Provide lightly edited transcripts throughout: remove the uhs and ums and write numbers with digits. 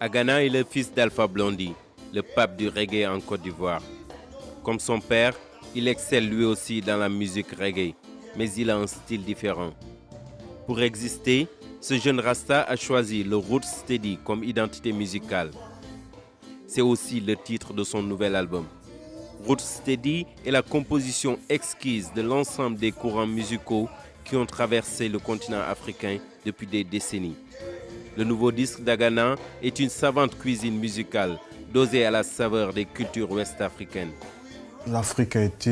Agana est le fils d'Alpha Blondy, le pape du reggae en Côte d'Ivoire. Comme son père, il excelle lui aussi dans la musique reggae, mais il a un style différent. Pour exister, ce jeune Rasta a choisi le Roots Steady comme identité musicale. C'est aussi le titre de son nouvel album. Roots Steady est la composition exquise de l'ensemble des courants musicaux qui ont traversé le continent africain depuis des décennies. Le nouveau disque d'Agana est une savante cuisine musicale, dosée à la saveur des cultures ouest-africaines. L'Afrique a été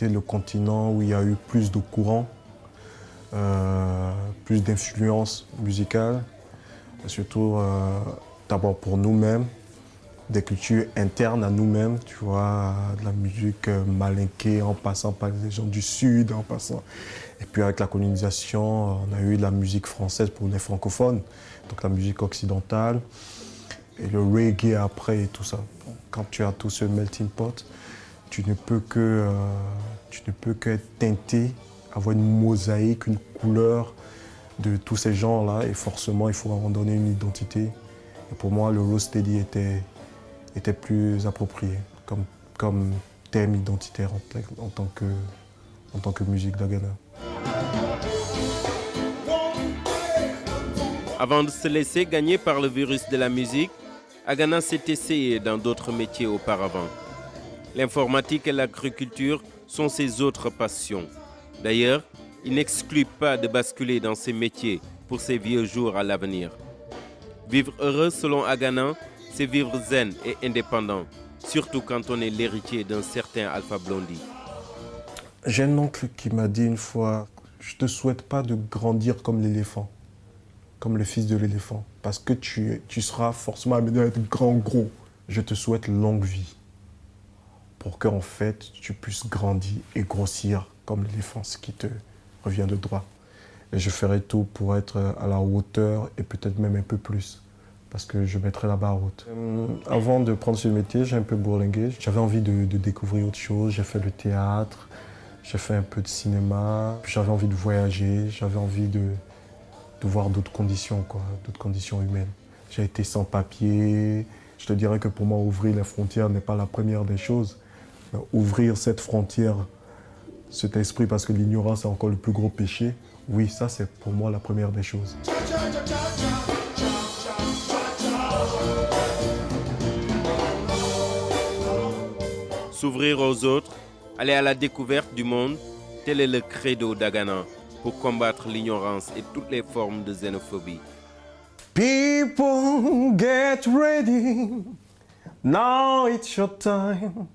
le continent où il y a eu plus de courants, plus d'influences musicales, surtout d'abord pour nous-mêmes, des cultures internes à nous-mêmes, tu vois, de la musique malinquée en passant par les gens du Sud, en passant. Et puis avec la colonisation, on a eu de la musique française pour les francophones, donc la musique occidentale, et le reggae après et tout ça. Quand tu as tout ce melting pot, tu ne peux que être teinté, avoir une mosaïque, une couleur de tous ces genres-là, et forcément il faut en donner une identité. Et pour moi, le Roots Steady était plus approprié comme thème identitaire en tant que musique d'Agana. Avant de se laisser gagner par le virus de la musique, Agana s'est essayé dans d'autres métiers auparavant. L'informatique et l'agriculture sont ses autres passions. D'ailleurs, il n'exclut pas de basculer dans ces métiers pour ses vieux jours à l'avenir. Vivre heureux selon Agana, c'est vivre zen et indépendant, surtout quand on est l'héritier d'un certain Alpha Blondy. J'ai un oncle qui m'a dit une fois, je ne te souhaite pas de grandir comme l'éléphant, comme le fils de l'éléphant, parce que tu seras forcément amené à être grand, gros. Je te souhaite longue vie, pour qu'en fait, tu puisses grandir et grossir comme l'éléphant, ce qui te revient de droit. Et je ferai tout pour être à la hauteur et peut-être même un peu plus, parce que je mettrai la barre haute. Avant de prendre ce métier, j'ai un peu bourlingué. J'avais envie de découvrir autre chose. J'ai fait le théâtre, j'ai fait un peu de cinéma. J'avais envie de voyager, j'avais envie de voir d'autres conditions, d'autres conditions humaines. J'ai été sans papier. Je te dirais que pour moi, ouvrir les frontières n'est pas la première des choses. Mais ouvrir cette frontière, cet esprit, parce que l'ignorance est encore le plus gros péché, oui, ça c'est pour moi la première des choses. S'ouvrir aux autres, aller à la découverte du monde, tel est le credo d'Agana pour combattre l'ignorance et toutes les formes de xénophobie. People, get ready, now it's your time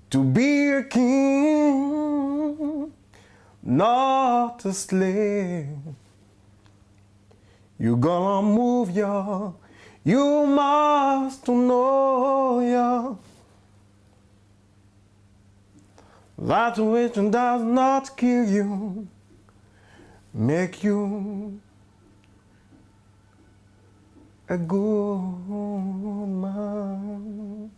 to be a king, not a slave. You're gonna move, ya, you must know, ya, that which does not kill you, make you a good man.